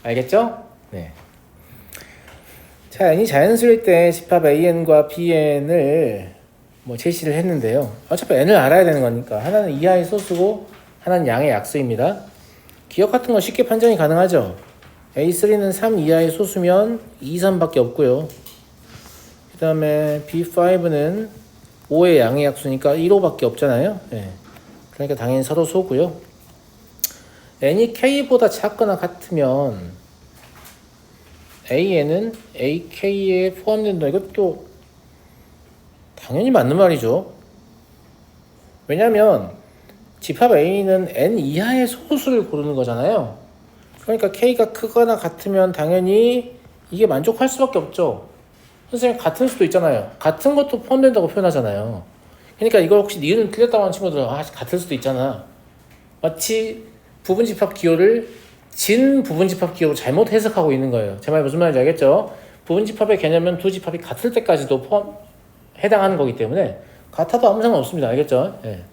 알겠죠? 네. 자, n이 자연수일 때 집합 an과 bn을 제시를 했는데요. 어차피 n을 알아야 되는 거니까 하나는 이하의 소수고 하나는 양의 약수입니다. 기억 같은 거 쉽게 판정이 가능하죠. A3는 3 이하의 소수면 2, 3밖에 없고요. 그 다음에 B5는 5의 양의 약수니까 1, 5밖에 없잖아요. 네. 그러니까 당연히 서로 소고요. n이 k보다 작거나 같으면 an은 ak에 포함된다. 이것도 당연히 맞는 말이죠. 왜냐면 집합 a는 n 이하의 소수를 고르는 거잖아요. 그러니까 k가 크거나 같으면 당연히 이게 만족할 수밖에 없죠. 선생님 같은 수도 있잖아요. 같은 것도 포함된다고 표현하잖아요. 그러니까 이걸 혹시 니은 틀렸다고 하는 친구들은 같을 수도 있잖아. 마치 부분집합 기호를 진 부분집합 기호로 잘못 해석하고 있는 거예요. 제 말 무슨 말인지 알겠죠? 부분집합의 개념은 두 집합이 같을 때까지도 해당하는 거기 때문에 같아도 아무 상관없습니다. 알겠죠? 예.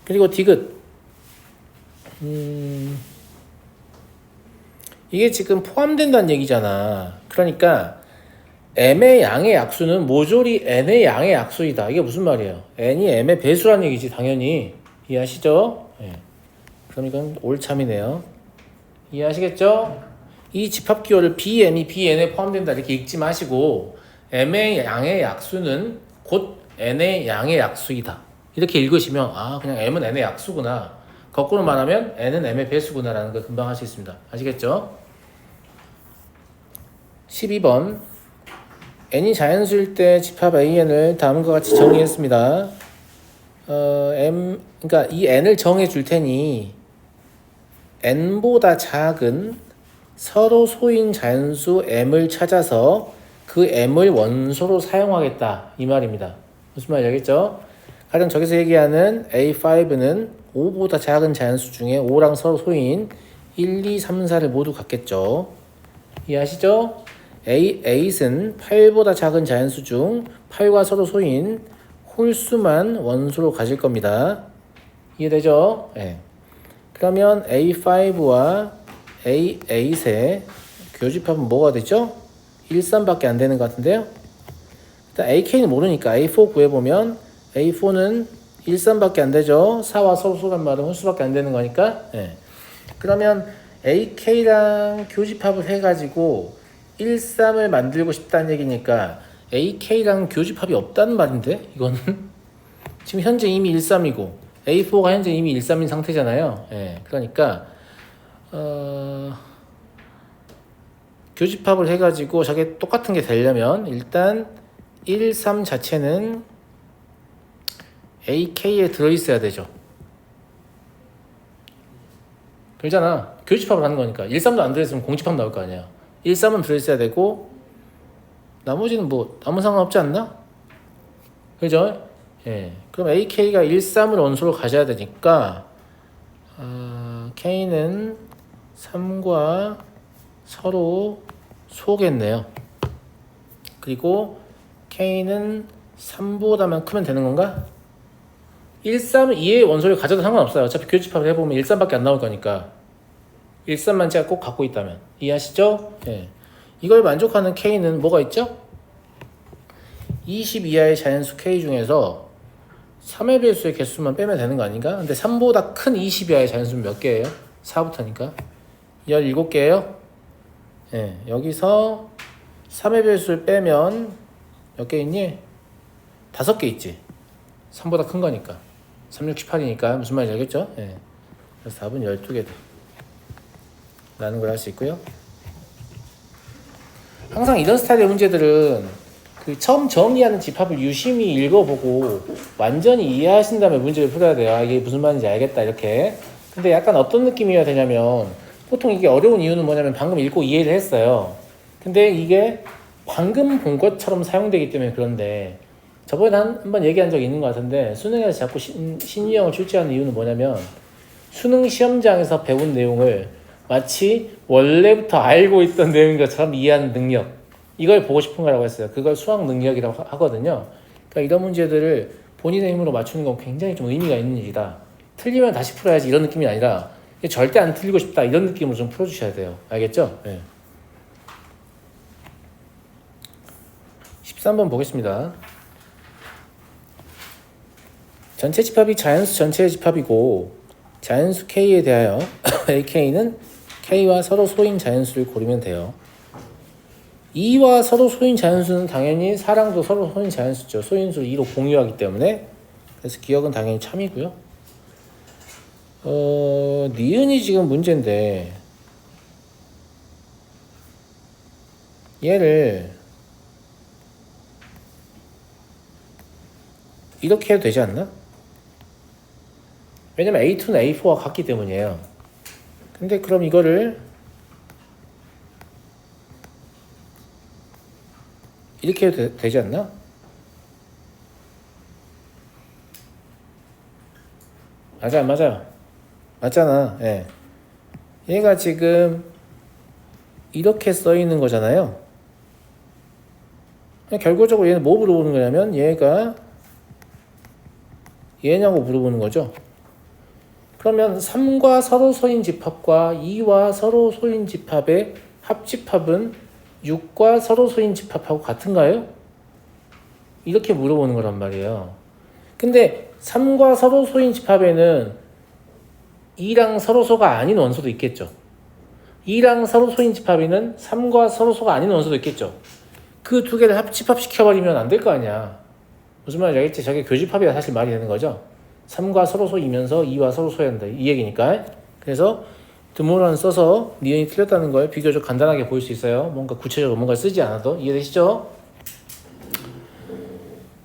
그리고 디귿 이게 지금 포함된다는 얘기잖아. 그러니까 m의 양의 약수는 모조리 n의 양의 약수이다. 이게 무슨 말이에요? n이 m의 배수란 얘기지 당연히. 이해하시죠? 예. 그럼 이건 올참이네요. 이해하시겠죠? 이 집합기호를 bm이 bn에 포함된다 이렇게 읽지 마시고 m의 양의 약수는 곧 n의 양의 약수이다. 이렇게 읽으시면 그냥 m은 n의 약수구나. 거꾸로 말하면 n은 m의 배수구나 라는 걸 금방 할 수 있습니다. 아시겠죠? 12번 n이 자연수일 때 집합 an을 다음과 같이 정의했습니다. 그러니까 이 n을 정해 줄 테니 n보다 작은 서로 소인 자연수 m을 찾아서 그 m을 원소로 사용하겠다 이 말입니다. 무슨 말인지 알겠죠? 가령 저기서 얘기하는 A5는 5보다 작은 자연수 중에 5랑 서로 소인 1, 2, 3, 4를 모두 갖겠죠. 이해하시죠? A8은 8보다 작은 자연수 중 8과 서로 소인 홀수만 원소로 가질 겁니다. 이해되죠? 네. 그러면 A5와 A8의 교집합은 뭐가 되죠? 1, 3밖에 안 되는 것 같은데요. 일단 AK는 모르니까 A4 구해보면 A4는 1, 3밖에 안 되죠. 4와 서로 소란 말은 홀수밖에 안 되는 거니까. 네. 그러면 AK랑 교집합을 해가지고 1, 3을 만들고 싶다는 얘기니까 AK랑 교집합이 없다는 말인데 이거는 지금 현재 이미 1, 3이고 A4가 현재 이미 1, 3인 상태잖아요. 예, 그러니까 교집합을 해가지고 저게 똑같은 게 되려면 일단 1, 3 자체는 AK에 들어있어야 되죠. 그러잖아. 교집합을 하는 거니까 1, 3도 안 들어있으면 공집합 나올 거 아니야. 1, 3은 들어있어야 되고 나머지는 뭐 아무 상관없지 않나? 그죠? 예. 그럼 AK가 1, 3을 원소로 가져야 되니까 K는 3과 서로 소겠네요. 그리고 K는 3보다만 크면 되는 건가? 1, 3, 2의 원소를 가져도 상관없어요. 어차피 교집합을 해보면 1, 3밖에 안 나올 거니까 1, 3만 제가 꼭 갖고 있다면 이해하시죠? 예. 이걸 만족하는 K는 뭐가 있죠? 20 이하의 자연수 K 중에서 3의 배수의 개수만 빼면 되는 거 아닌가? 근데 3보다 큰 20 이하의 자연수는 몇 개예요? 4부터니까 17개예요? 예, 여기서 3의 배수를 빼면 몇 개 있니? 5개 있지. 3보다 큰 거니까 3, 6, 18이니까 무슨 말인지 알겠죠? 예. 그래서 답은 12개 라는 걸 알 수 있고요. 항상 이런 스타일의 문제들은 처음 정의하는 집합을 유심히 읽어보고 완전히 이해하신 다음에 문제를 풀어야 돼요. 이게 무슨 말인지 알겠다 이렇게. 근데 약간 어떤 느낌이어야 되냐면 보통 이게 어려운 이유는 뭐냐면 방금 읽고 이해를 했어요. 근데 이게 방금 본 것처럼 사용되기 때문에 그런데 저번에 한번 얘기한 적이 있는 것 같은데 수능에서 자꾸 신유형을 출제하는 이유는 뭐냐면 수능 시험장에서 배운 내용을 마치 원래부터 알고 있던 내용인 것처럼 이해하는 능력, 이걸 보고 싶은 거라고 했어요. 그걸 수학 능력이라고 하거든요. 그러니까 이런 문제들을 본인의 힘으로 맞추는 건 굉장히 좀 의미가 있는 일이다. 틀리면 다시 풀어야지 이런 느낌이 아니라 절대 안 틀리고 싶다 이런 느낌으로 좀 풀어주셔야 돼요. 알겠죠? 네. 13번 보겠습니다. 전체 집합이 자연수 전체의 집합이고 자연수 K에 대하여 AK는 K와 서로 소인 자연수를 고르면 돼요. 2와 서로 소인 자연수는 당연히 4랑도 서로 소인 자연수죠. 소인수를 2로 공유하기 때문에. 그래서 기억은 당연히 참이고요. 니은이 지금 문제인데 얘를 이렇게 해도 되지 않나? 왜냐면 A2는 A4와 같기 때문이에요. 근데 그럼 이거를 이렇게 해도 되지 않나? 맞아요. 맞잖아. 예. 얘가 지금 이렇게 써 있는 거잖아요. 결과적으로 얘는 뭐 물어보는 거냐면 얘가 얘냐고 물어보는 거죠. 그러면 3과 서로 소인 집합과 2와 서로 소인 집합의 합집합은 6과 서로 소인 집합하고 같은가요? 이렇게 물어보는 거란 말이에요. 근데 3과 서로 소인 집합에는 2랑 서로소가 아닌 원소도 있겠죠. 2랑 서로소인 집합에는 3과 서로소가 아닌 원소도 있겠죠. 그 두 개를 합집합시켜버리면 안 될 거 아니야. 무슨 말인지 알겠지? 저게 교집합이라 사실 말이 되는 거죠. 3과 서로소이면서 2와 서로소야 한다. 이 얘기니까. 그래서 드모란 써서 니은이 틀렸다는 걸 비교적 간단하게 보일 수 있어요. 뭔가 구체적으로 뭔가 쓰지 않아도. 이해되시죠?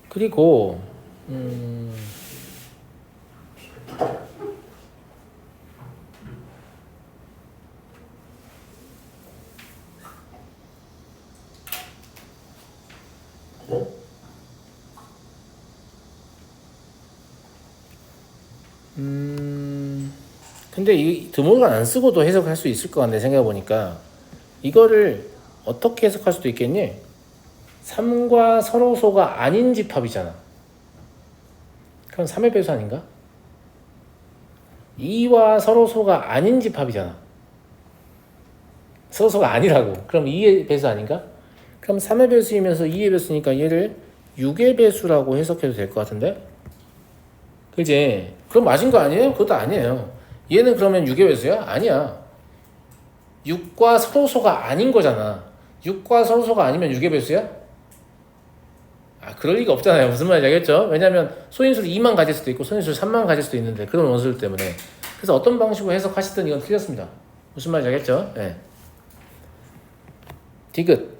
그리고 근데 이 드모를 안 쓰고도 해석할 수 있을 것 같네. 생각해보니까 이거를 어떻게 해석할 수도 있겠니? 3과 서로소가 아닌 집합이잖아. 그럼 3의 배수 아닌가? 2와 서로소가 아닌 집합이잖아. 서로소가 아니라고. 그럼 2의 배수 아닌가? 그럼 3의 배수이면서 2의 배수니까 얘를 6의 배수라고 해석해도 될 것 같은데? 그지? 그럼 맞은 거 아니에요? 그것도 아니에요. 얘는 그러면 6의 배수야? 아니야. 6과 서로소가 아닌 거잖아. 6과 서로소가 아니면 6의 배수야? 그럴 리가 없잖아요. 무슨 말인지 알겠죠? 왜냐면 소인수를 2만 가질 수도 있고 소인수를 3만 가질 수도 있는데 그런 원수들 때문에. 그래서 어떤 방식으로 해석하시든 이건 틀렸습니다. 무슨 말인지 알겠죠? 네. 디귿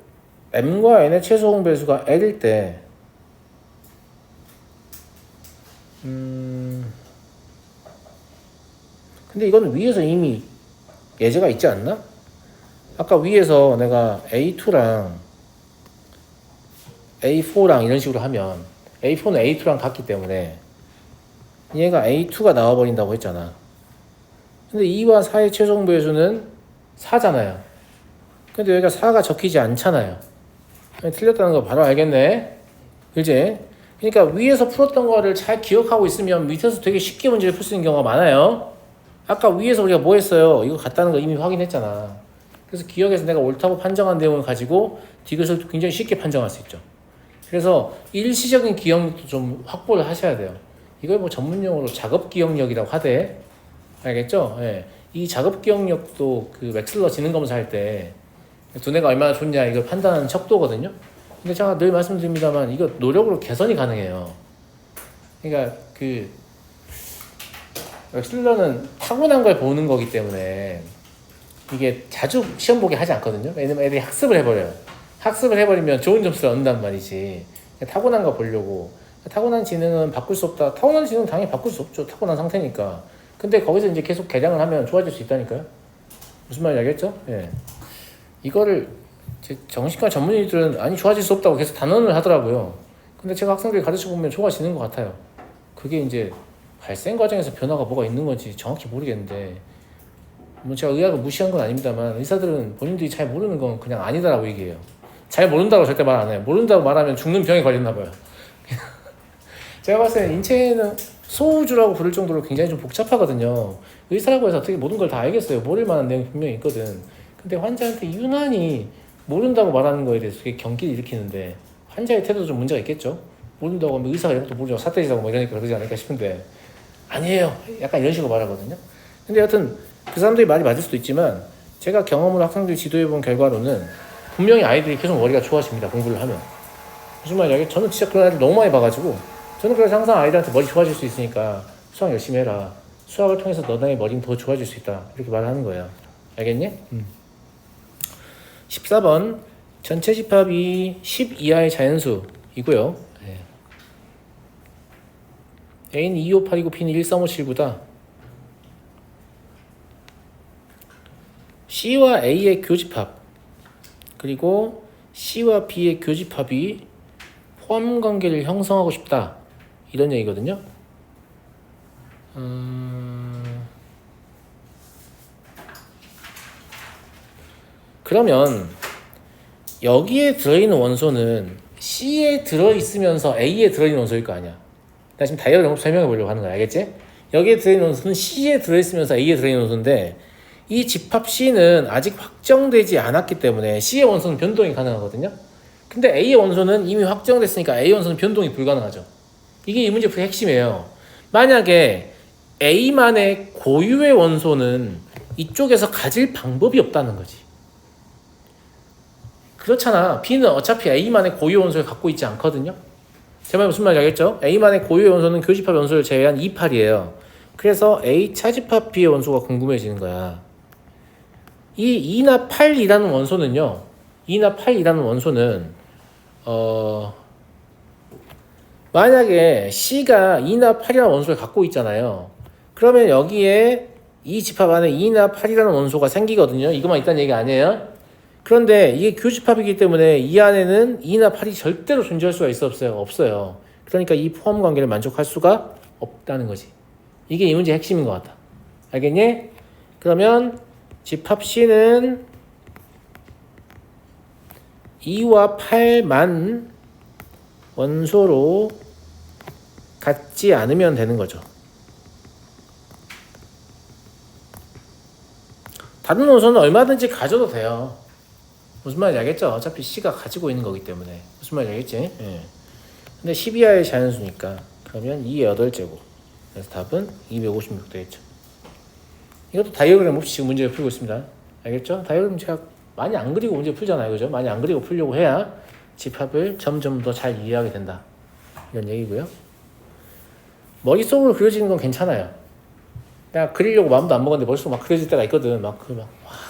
m과 n의 최소 공배수가 l일 때 근데 이거는 위에서 이미 예제가 있지 않나? 아까 위에서 내가 A2랑 A4랑 이런 식으로 하면 A4는 A2랑 같기 때문에 얘가 A2가 나와버린다고 했잖아. 근데 2와 4의 최종 배수는 4잖아요. 근데 여기가 4가 적히지 않잖아요. 틀렸다는 거 바로 알겠네. 그지? 그러니까 위에서 풀었던 거를 잘 기억하고 있으면 밑에서 되게 쉽게 문제를 풀 수 있는 경우가 많아요. 아까 위에서 우리가 뭐 했어요? 이거 같다는 거 이미 확인했잖아. 그래서 기억에서 내가 옳다고 판정한 내용을 가지고 디귿을 굉장히 쉽게 판정할 수 있죠. 그래서 일시적인 기억력도 좀 확보를 하셔야 돼요. 이걸 뭐 전문용어로 작업 기억력이라고 하대. 알겠죠? 예. 이 작업 기억력도 그 웩슬러 지능 검사할 때 두뇌가 얼마나 좋냐 이걸 판단하는 척도거든요. 근데 제가 늘 말씀드립니다만 이거 노력으로 개선이 가능해요. 그러니까 그 웩슬러는 타고난 걸 보는 거기 때문에 이게 자주 시험 보게 하지 않거든요. 왜냐면 애들이 학습을 해버려요. 학습을 해버리면 좋은 점수를 얻는단 말이지. 타고난 거 보려고. 타고난 지능은 바꿀 수 없다. 타고난 지능은 당연히 바꿀 수 없죠. 타고난 상태니까. 근데 거기서 이제 계속 개량을 하면 좋아질 수 있다니까요. 무슨 말인지 알겠죠? 예. 이거를 정신과 전문의들은 아니 좋아질 수 없다고 계속 단언을 하더라고요. 근데 제가 학생들 가르쳐 보면 좋아지는 것 같아요. 그게 이제 발생 과정에서 변화가 뭐가 있는 건지 정확히 모르겠는데 뭐 제가 의학을 무시한 건 아닙니다만 의사들은 본인들이 잘 모르는 건 그냥 아니다라고 얘기해요. 잘 모른다고 절대 말 안 해요. 모른다고 말하면 죽는 병에 걸렸나 봐요. 제가 봤을 때는 인체는 소우주라고 부를 정도로 굉장히 좀 복잡하거든요. 의사라고 해서 어떻게 모든 걸 다 알겠어요. 모를 만한 내용이 분명히 있거든. 근데 환자한테 유난히 모른다고 말하는 거에 대해서 그게 경기를 일으키는데 환자의 태도도 좀 문제가 있겠죠. 모른다고 하면 의사가 이런 것도 모르죠. 사태지라고 뭐 이러니까 그러지 않을까 싶은데 아니에요. 약간 이런 식으로 말하거든요. 근데 여하튼 그 사람들이 말이 맞을 수도 있지만 제가 경험으로 학생들 지도해본 결과로는 분명히 아이들이 계속 머리가 좋아집니다. 공부를 하면. 무슨 말이야? 저는 진짜 그런 아이들 너무 많이 봐가지고 저는 그래서 항상 아이들한테 머리 좋아질 수 있으니까 수학 열심히 해라. 수학을 통해서 너네 머리는 더 좋아질 수 있다. 이렇게 말하는 거예요. 알겠니? 14번 전체 집합이 10 이하의 자연수이고요. 네. A는 258이고 B는 13579다. C와 A의 교집합 그리고 C와 B의 교집합이 포함관계를 형성하고 싶다. 이런 얘기거든요. 그러면 여기에 들어있는 원소는 C에 들어있으면서 A에 들어있는 원소일 거 아니야. 나 지금 다이어그램 설명해 보려고 하는 거야. 알겠지? 여기에 들어있는 원소는 C에 들어있으면서 A에 들어있는 원소인데 이 집합 C는 아직 확정되지 않았기 때문에 C의 원소는 변동이 가능하거든요. 근데 A의 원소는 이미 확정됐으니까 A 원소는 변동이 불가능하죠. 이게 이 문제의 핵심이에요. 만약에 A만의 고유의 원소는 이쪽에서 가질 방법이 없다는 거지. 그렇잖아. B는 어차피 A만의 고유 원소를 갖고 있지 않거든요. 제 말 무슨 말인지 알겠죠? A만의 고유 원소는 교집합 원소를 제외한 28이에요. 그래서 A 차집합 B의 원소가 궁금해지는 거야. 이 2나 8이라는 원소는요. 2나 8이라는 원소는 만약에 C가 2나 8이라는 원소를 갖고 있잖아요. 그러면 여기에 이 집합 안에 2나 8이라는 원소가 생기거든요. 이것만 있다는 얘기 아니에요. 그런데 이게 교집합이기 때문에 이 안에는 2나 8이 절대로 존재할 수가 있어 없어요? 없어요. 그러니까 이 포함 관계를 만족할 수가 없다는 거지. 이게 이 문제의 핵심인 것 같다. 알겠니? 그러면 집합 C는 2와 8만 원소로 갖지 않으면 되는 거죠. 다른 원소는 얼마든지 가져도 돼요. 무슨 말인지 알겠죠? 어차피 C가 가지고 있는 거기 때문에. 무슨 말인지 알겠지? 예. 근데 12하의 자연수니까 그러면 2의 8제곱. 그래서 답은 256 되겠죠. 이것도 다이어그램 없이 지금 문제를 풀고 있습니다. 알겠죠? 다이어그램 제가 많이 안 그리고 문제 풀잖아요. 그죠? 많이 안 그리고 풀려고 해야 집합을 점점 더 잘 이해하게 된다. 이런 얘기고요. 머릿속으로 그려지는 건 괜찮아요. 내가 그리려고 마음도 안 먹었는데 머릿속으로 막 그려질 때가 있거든.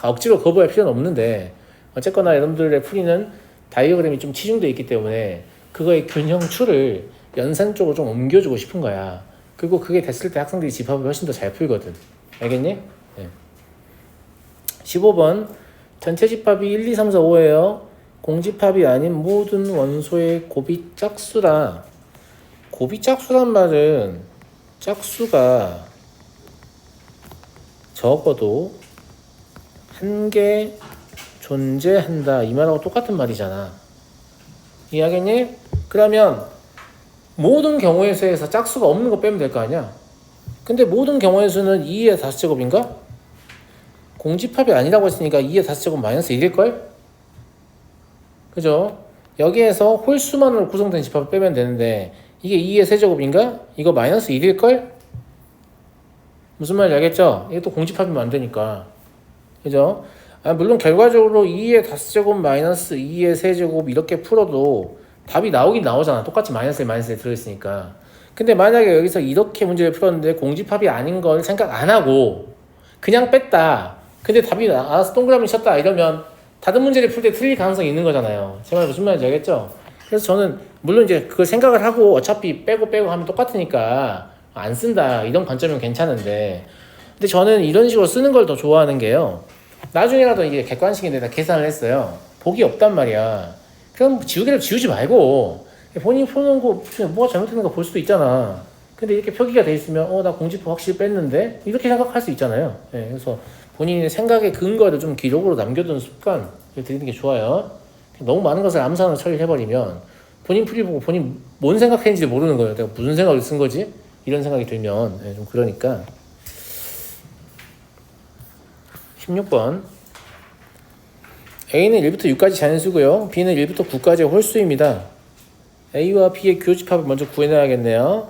억지로 거부할 필요는 없는데 어쨌거나 여러분들의 풀이는 다이어그램이 좀 치중되어 있기 때문에 그거의 균형추를 연산 쪽으로 좀 옮겨주고 싶은 거야. 그리고 그게 됐을 때 학생들이 집합을 훨씬 더 잘 풀거든. 알겠니? 네. 15번 전체 집합이 1, 2, 3, 4, 5예요. 공집합이 아닌 모든 원소의 곱이 짝수라. 곱이 짝수란 말은 짝수가 적어도 한 개 존재한다. 이 말하고 똑같은 말이잖아. 이해하겠니? 그러면 모든 경우의 수에서 짝수가 없는 거 빼면 될 거 아니야? 근데 모든 경우의 수는 2의 5제곱인가? 공집합이 아니라고 했으니까 2의 5제곱 마이너스 1일걸? 그죠? 여기에서 홀수만으로 구성된 집합을 빼면 되는데 이게 2의 세제곱인가? 이거 마이너스 1일걸? 무슨 말인지 알겠죠? 이게 또 공집합이면 안 되니까. 그죠? 물론 결과적으로 2의 5제곱 마이너스 2의 세제곱 이렇게 풀어도 답이 나오긴 나오잖아. 똑같이 마이너스에 들어있으니까. 근데 만약에 여기서 이렇게 문제를 풀었는데 공집합이 아닌 걸 생각 안 하고 그냥 뺐다. 근데 답이 나와서 동그라미 쳤다. 이러면 다른 문제를 풀 때 틀릴 가능성이 있는 거잖아요. 제 말 무슨 말인지 알겠죠? 그래서 저는 물론 이제 그걸 생각을 하고 어차피 빼고 하면 똑같으니까 안 쓴다. 이런 관점이면 괜찮은데 근데 저는 이런 식으로 쓰는 걸 더 좋아하는 게요. 나중에라도 이게 객관식인데 다 계산을 했어요. 복이 없단 말이야. 그럼 지우개를 지우지 말고 본인이 푸는 거 뭐가 잘못됐는가 볼 수도 있잖아. 근데 이렇게 표기가 돼 있으면 나 공집합 확실히 뺐는데 이렇게 생각할 수 있잖아요. 네, 그래서 본인의 생각의 근거를 좀 기록으로 남겨두는 습관을 들이는 게 좋아요. 너무 많은 것을 암산으로 처리해버리면 본인 풀이 보고 본인 뭔 생각했는지 모르는 거예요. 내가 무슨 생각을 쓴 거지? 이런 생각이 들면 좀 그러니까 16번. A는 1부터 6까지 자연수고요. B는 1부터 9까지의 홀수입니다. A와 B의 교집합을 먼저 구해놔야겠네요.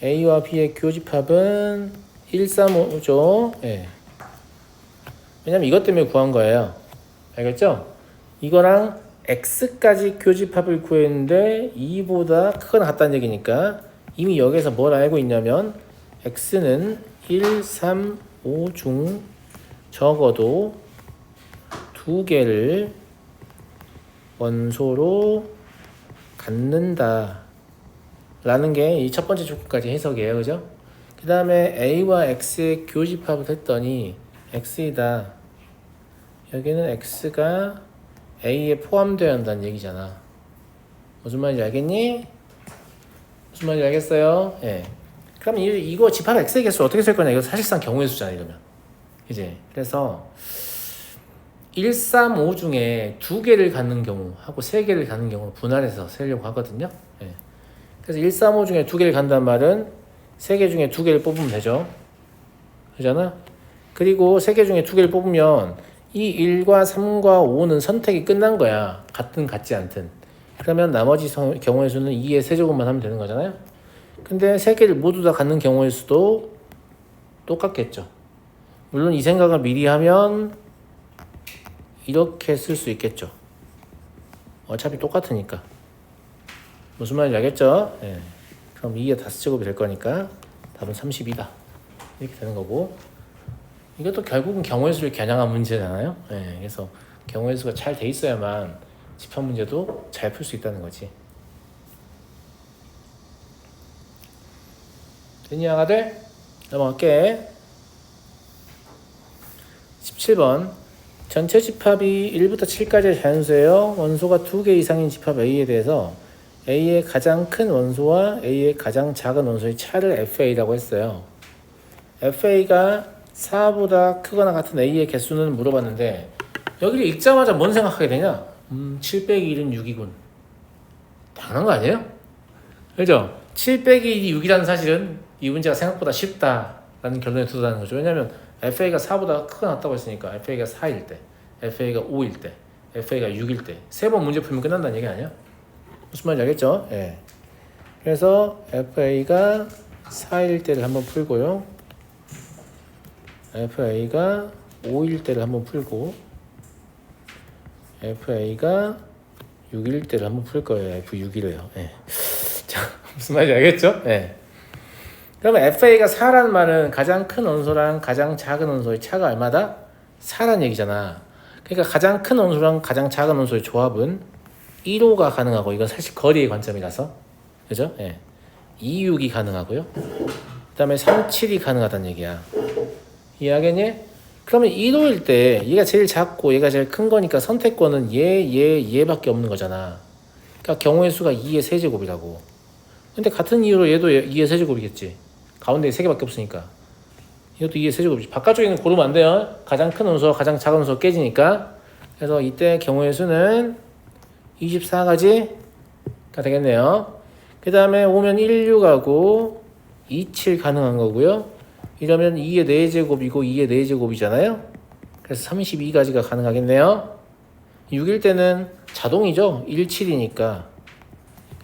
A와 B의 교집합은 1, 3, 5죠. 예. 왜냐면 이것 때문에 구한 거예요. 알겠죠? 이거랑 X까지 교집합을 구했는데 2보다 크거나 같다는 얘기니까 이미 여기서 뭘 알고 있냐면 X는 1, 3, 5 중 적어도 2개를 원소로 갖는다 라는 게 이 첫 번째 조건까지 해석이에요. 그죠? 그 다음에 A와 X의 교집합을 했더니 X이다. 여기는 X가 A에 포함되어야 한다는 얘기잖아. 무슨 말인지 알겠니? 무슨 말인지 알겠어요? 예. 그럼 이거 집합 X의 개수 어떻게 쓸 거냐? 이거 사실상 경우의 수잖아, 이러면. 이제. 그래서 1, 3, 5 중에 2개를 갖는 경우하고 3개를 갖는 경우를 분할해서 세려고 하거든요. 예. 그래서 1, 3, 5 중에 2개를 간단 말은 3개 중에 2개를 뽑으면 되죠. 그잖아? 그리고 3개 중에 2개를 뽑으면 이 1과 3과 5는 선택이 끝난 거야. 같든 같지 않든. 그러면 나머지 경우의 수는 2의 세제곱만 하면 되는 거잖아요. 근데 3개를 모두 다 갖는 경우의 수도 똑같겠죠. 물론 이 생각을 미리 하면 이렇게 쓸 수 있겠죠. 어차피 똑같으니까. 무슨 말인지 알겠죠? 예. 그럼 2의 5제곱이 될 거니까 답은 32다. 이렇게 되는 거고. 이것도 결국은 경우의 수를 겨냥한 문제잖아요. 예. 그래서 경우의 수가 잘 돼 있어야만 집합 문제도 잘 풀 수 있다는 거지. 됐니, 아가들? 넘어갈게. 17번. 전체 집합이 1부터 7까지의 자연수예요. 원소가 2개 이상인 집합 A에 대해서 A의 가장 큰 원소와 A의 가장 작은 원소의 차를 FA라고 했어요. FA가 4보다 크거나 같은 A의 개수는 물어봤는데 여기를 읽자마자 뭔 생각하게 되냐? 7 빼기 1은 6이군. 당연한 거 아니에요? 그죠? 7 빼기 6이라는 사실은 이 문제가 생각보다 쉽다라는 결론에 도달하는 거죠. 왜냐하면 FA가 4보다 크거나 같다고 했으니까 FA가 4일 때, FA가 5일 때, FA가 6일 때 세 번 문제 풀면 끝난다는 얘기 아니야? 무슨 말인지 알겠죠? 예. 그래서 FA가 4일 때를 한번 풀고요. FA가 5일 때를 한번 풀고 FA가 6일 때를 한번 풀 거예요. F6이래요. 예. 자, 무슨 말인지 알겠죠? 예. 그러면 FA가 4라는 말은 가장 큰 원소랑 가장 작은 원소의 차가 얼마다? 4라는 얘기잖아. 그러니까 가장 큰 원소랑 가장 작은 원소의 조합은 1호가 가능하고 이건 사실 거리의 관점이라서 그죠? 예. 2, 6이 가능하고요. 그 다음에 3, 7이 가능하다는 얘기야. 이해하겠니? 그러면 1호일 때 얘가 제일 작고 얘가 제일 큰 거니까 선택권은 얘밖에 없는 거잖아. 그러니까 경우의 수가 2의 세제곱이라고. 근데 같은 이유로 얘도 2의 세제곱이겠지. 가운데에 3개밖에 없으니까. 이것도 2의 세제곱이지. 바깥쪽에 있는 거 고르면 안 돼요. 가장 큰 원소와 가장 작은 원소가 깨지니까. 그래서 이때 경우의 수는 24가지가 되겠네요. 그 다음에 오면 1, 6하고 2, 7 가능한 거고요. 이러면 2의 4제곱이고 2의 4제곱이잖아요. 그래서 32가지가 가능하겠네요. 6일 때는 자동이죠. 1, 7이니까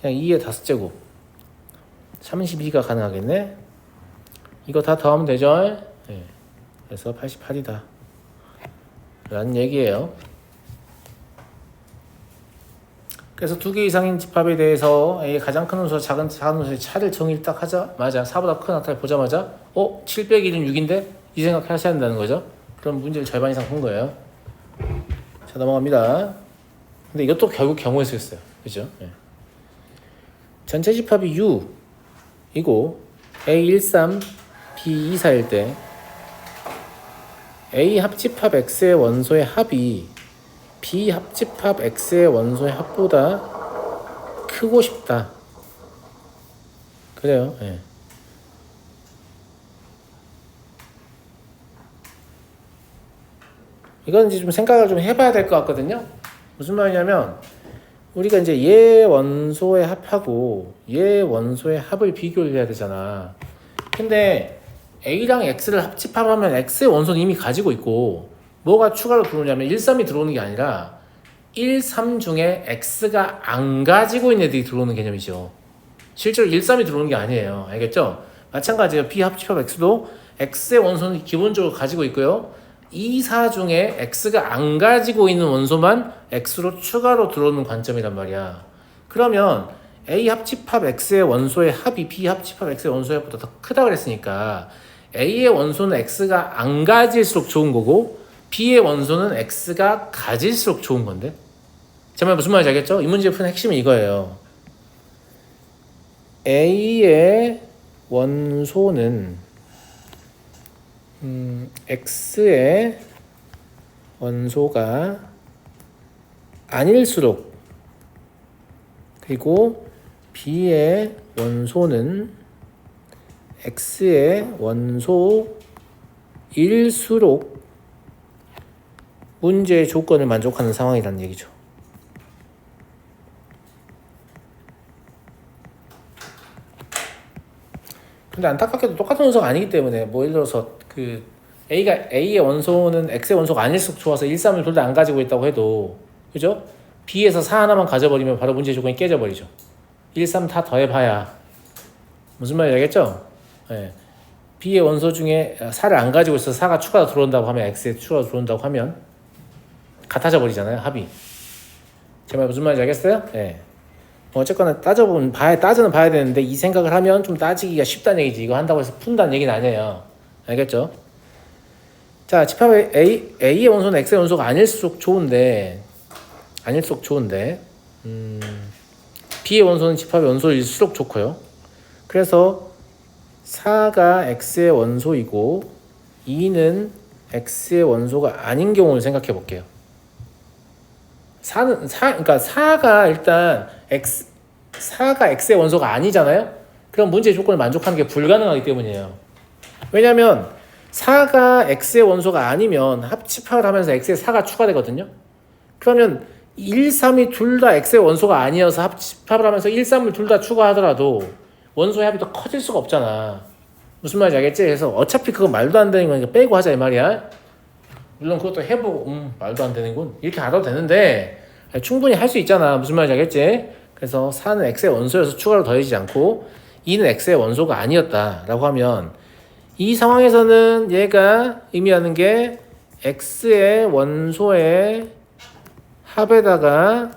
그냥 2의 5제곱 32가 가능하겠네. 이거 다 더하면 되죠. 네. 그래서 88이다 라는 얘기예요. 그래서 2개 이상인 집합에 대해서 A의 가장 큰 원소와 작은 원소의 차를 정의를 딱 하자마자 4보다 큰 나타를 보자마자 7 빼기 1은 6인데? 이 생각 하셔야 한다는 거죠. 그럼 문제를 절반 이상 푼 거예요. 자, 넘어갑니다. 근데 이것도 결국 경우의 수였어요. 그죠? 네. 전체 집합이 U이고 A13, B24일 때 A 합집합 X의 원소의 합이 B 합집합 X의 원소의 합보다 크고 싶다. 그래요. 예. 이건 이제 좀 생각을 좀 해봐야 될 것 같거든요. 무슨 말이냐면 우리가 이제 얘 원소의 합하고 얘 원소의 합을 비교를 해야 되잖아. 근데 A랑 X를 합집합하면 X의 원소는 이미 가지고 있고 뭐가 추가로 들어오냐면 1, 3이 들어오는 게 아니라 1, 3 중에 x가 안 가지고 있는 애들이 들어오는 개념이죠. 실제로 1, 3이 들어오는 게 아니에요. 알겠죠? 마찬가지예요. b 합집합 x도 x의 원소는 기본적으로 가지고 있고요. 2, 4 중에 x가 안 가지고 있는 원소만 x로 추가로 들어오는 관점이란 말이야. 그러면 a 합집합 x의 원소의 합이 b 합집합 x의 원소의 합보다 더 크다 그랬으니까 a의 원소는 x가 안 가질수록 좋은 거고 b의 원소는 x가 가질수록 좋은 건데. 제 말 무슨 말인지 알겠죠? 이 문제의 푸는 핵심은 이거예요. A의 원소는 X의 원소가 아닐수록, 그리고 B의 원소는 X의 원소일수록 문제의 조건을 만족하는 상황이라는 얘기죠. 근데 안타깝게도 똑같은 원소가 아니기 때문에 뭐 예를 들어서 그 A의 원소는 X의 원소가 아닐수록 좋아서 1, 3을 둘 다 안 가지고 있다고 해도, 그죠? B에서 4 하나만 가져버리면 바로 문제 조건이 깨져버리죠. 1, 3 다 더해봐야 무슨 말인지 알겠죠? 네. B의 원소 중에 4를 안 가지고 있어서 4가 추가로 들어온다고 하면, X에 추가로 들어온다고 하면 같아져 버리잖아요, 합이. 제 말 무슨 말인지 알겠어요? 네. 어쨌거나 따져는 봐야 되는데 이 생각을 하면 좀 따지기가 쉽다는 얘기지. 이거 한다고 해서 푼다는 얘기는 아니에요. 알겠죠? 자, 집합 A의 원소는 X의 원소가 아닐수록 좋은데 B의 원소는 집합의 원소일수록 좋고요. 그래서 4가 X의 원소이고 2는 X의 원소가 아닌 경우를 생각해 볼게요. 그러니까 4가 일단 4가 X의 원소가 아니잖아요? 그럼 문제의 조건을 만족하는 게 불가능하기 때문이에요. 왜냐면 4가 X의 원소가 아니면 합집합을 하면서 X에 4가 추가되거든요. 그러면 1, 3이 둘 다 X의 원소가 아니어서 합집합을 하면서 1, 3을 둘 다 추가하더라도 원소의 합이 더 커질 수가 없잖아. 무슨 말인지 알겠지? 그래서 어차피 그거 말도 안 되는 거니까 빼고 하자 이 말이야. 물론 그것도 해보고 말도 안 되는군 이렇게 알아도 되는데 충분히 할 수 있잖아. 무슨 말인지 알겠지? 그래서 4는 X의 원소여서 추가로 더해지지 않고 2는 X의 원소가 아니었다 라고 하면 이 상황에서는 얘가 의미하는 게 X의 원소의 합에다가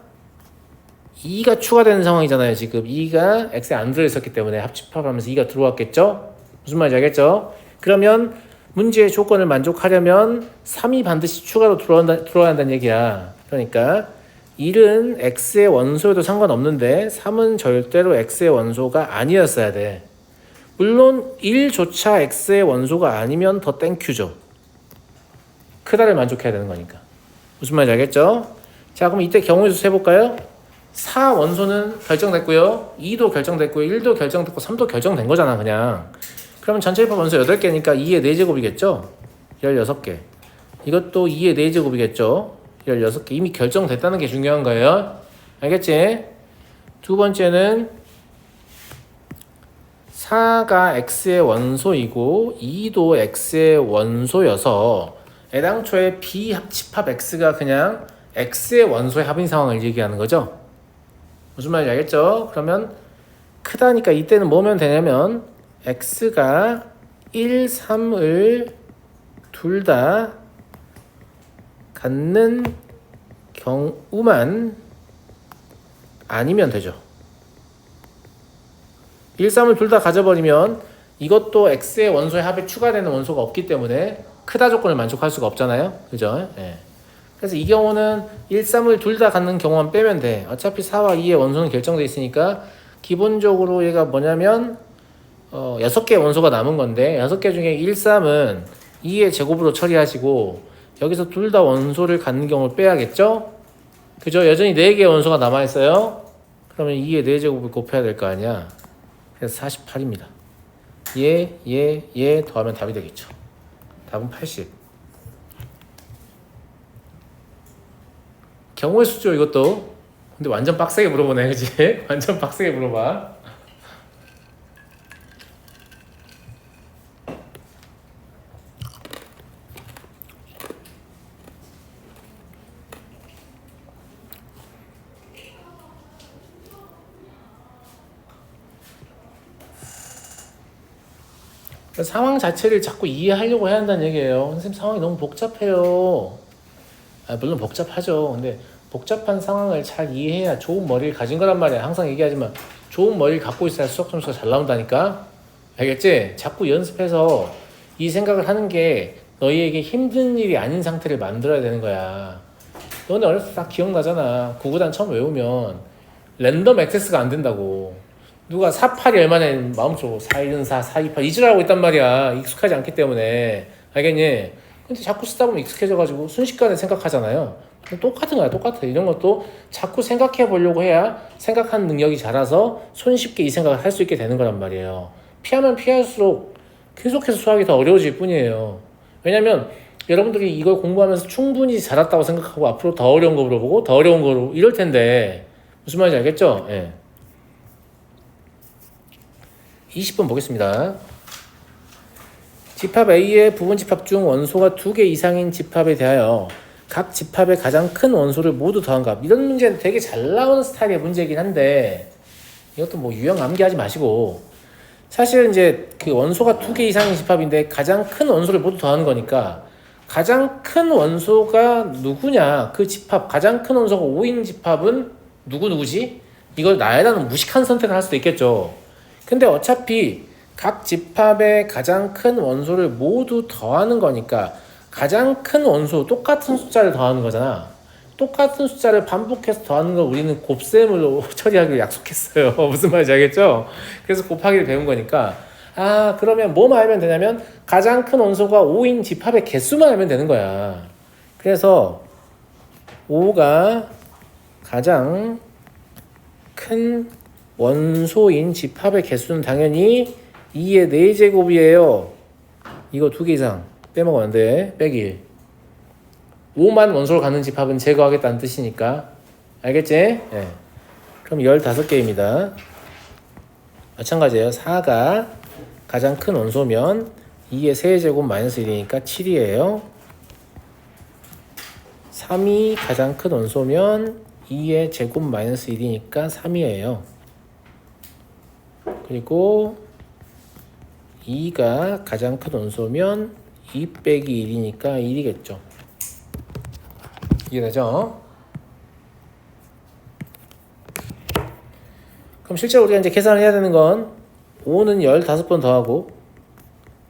2가 추가되는 상황이잖아요. 지금 2가 X에 안 들어있었기 때문에 합집합하면서 2가 들어왔겠죠? 무슨 말인지 알겠죠? 그러면 문제의 조건을 만족하려면 3이 반드시 추가로 들어와야 한다는 얘기야. 그러니까 1은 X의 원소에도 상관없는데 3은 절대로 X의 원소가 아니었어야 돼. 물론 1조차 X의 원소가 아니면 더 땡큐죠. 크다를 만족해야 되는 거니까. 무슨 말인지 알겠죠? 자, 그럼 이때 경우의 수 해볼까요? 4 원소는 결정됐고요. 2도 결정됐고요. 1도 결정됐고 3도 결정된 거잖아 그냥. 그러면 전체 입합 원소 8개니까 2의 4제곱이겠죠? 16개. 이것도 2의 4제곱이겠죠? 16개. 이미 결정됐다는 게 중요한 거예요. 알겠지? 두 번째는 4가 X의 원소이고 2도 X의 원소여서 애당초에 B 합집합 X가 그냥 X의 원소의 합인 상황을 얘기하는 거죠. 무슨 말인지 알겠죠? 그러면 크다니까 이때는 뭐면 되냐면 X가 1, 3을 둘 다 갖는 경우만 아니면 되죠. 1, 3을 둘 다 가져버리면 이것도 X의 원소의 합에 추가되는 원소가 없기 때문에 크다 조건을 만족할 수가 없잖아요. 그죠? 네. 그래서 이 경우는 1, 3을 둘 다 갖는 경우만 빼면 돼. 어차피 4와 2의 원소는 결정돼 있으니까 기본적으로 얘가 뭐냐면 6개의 원소가 남은 건데 6개 중에 1, 3은 2의 제곱으로 처리하시고 여기서 둘 다 원소를 갖는 경우를 빼야겠죠? 그죠? 여전히 4개의 원소가 남아있어요. 그러면 2의 4제곱을 곱해야 될 거 아니야. 그래서 48입니다. 얘 더하면 답이 되겠죠. 답은 80. 경우의 수죠 이것도. 근데 완전 빡세게 물어보네 그치? 완전 빡세게 물어봐. 상황 자체를 자꾸 이해하려고 해야 한다는 얘기예요. 선생님 상황이 너무 복잡해요. 물론 복잡하죠. 근데 복잡한 상황을 잘 이해해야 좋은 머리를 가진 거란 말이야. 항상 얘기하지만 좋은 머리를 갖고 있어야 수학 점수가 잘 나온다니까. 알겠지? 자꾸 연습해서 이 생각을 하는 게 너희에게 힘든 일이 아닌 상태를 만들어야 되는 거야. 너네 어렸을 때 다 기억나잖아. 구구단 처음 외우면 랜덤 액세스가 안 된다고. 누가 4, 8이 얼마나 마음속으로 4, 1은 4, 4, 2, 8 이질하고 있단 말이야. 익숙하지 않기 때문에. 알겠니? 근데 자꾸 쓰다 보면 익숙해져가지고 순식간에 생각하잖아요. 똑같은 거야. 똑같아. 이런 것도 자꾸 생각해 보려고 해야 생각하는 능력이 자라서 손쉽게 이 생각을 할 수 있게 되는 거란 말이에요. 피하면 피할수록 계속해서 수학이 더 어려워질 뿐이에요. 왜냐면 여러분들이 이걸 공부하면서 충분히 잘했다고 생각하고 앞으로 더 어려운 거 물어보고 더 어려운 거로 이럴 텐데 무슨 말인지 알겠죠? 예. 20번 보겠습니다. 집합 A의 부분 집합 중 원소가 2개 이상인 집합에 대하여 각 집합의 가장 큰 원소를 모두 더한 값. 이런 문제는 되게 잘 나오는 스타일의 문제이긴 한데 이것도 뭐 유형 암기하지 마시고 사실 이제 그 원소가 2개 이상인 집합인데 가장 큰 원소를 모두 더하는 거니까 가장 큰 원소가 누구냐 그 집합 가장 큰 원소가 5인 집합은 누구지? 이걸 나에다는 무식한 선택을 할 수도 있겠죠. 근데 어차피 각 집합의 가장 큰 원소를 모두 더하는 거니까 가장 큰 원소 똑같은 숫자를 더하는 거잖아. 똑같은 숫자를 반복해서 더하는 걸 우리는 곱셈으로 처리하기로 약속했어요. 무슨 말인지 알겠죠? 그래서 곱하기를 배운 거니까 그러면 뭐만 알면 되냐면 가장 큰 원소가 5인 집합의 개수만 알면 되는 거야. 그래서 5가 가장 큰 원소인 집합의 개수는 당연히 2의 4제곱이에요. 이거 2개 이상 빼먹으면 안 돼. 빼기 1. 5만 원소를 갖는 집합은 제거하겠다는 뜻이니까. 알겠지? 네. 그럼 15개입니다. 마찬가지예요. 4가 가장 큰 원소면 2의 세제곱 마이너스 1이니까 7이에요. 3이 가장 큰 원소면 2의 제곱 마이너스 1이니까 3이에요. 그리고 2가 가장 큰 원소면 2 빼기 1이니까 1이겠죠. 이해되죠? 그럼 실제로 우리가 이제 계산을 해야 되는 건 5는 15번 더하고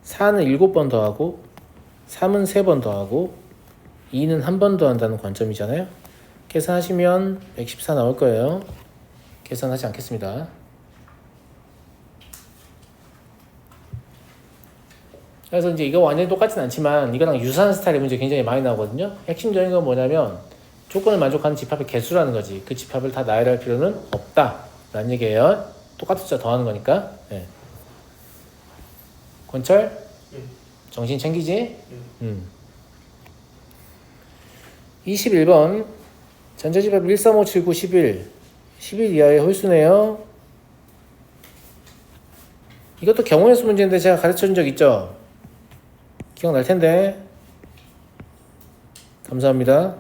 4는 7번 더하고 3은 3번 더하고 2는 1번 더한다는 관점이잖아요. 계산하시면 114 나올 거예요. 계산하지 않겠습니다. 그래서 이제 이거 완전히 똑같진 않지만 이거랑 유사한 스타일의 문제 굉장히 많이 나오거든요. 핵심적인 건 뭐냐면 조건을 만족하는 집합의 개수라는 거지. 그 집합을 다 나열할 필요는 없다 라는 얘기예요. 똑같은 숫자 더하는 거니까. 네. 권철? 정신 챙기지? 21번 전자집합 1, 3, 5, 7, 9, 11 11 이하의 홀수네요. 이것도 경우의 수 문제인데 제가 가르쳐준 적 있죠? 기억날 텐데. 감사합니다.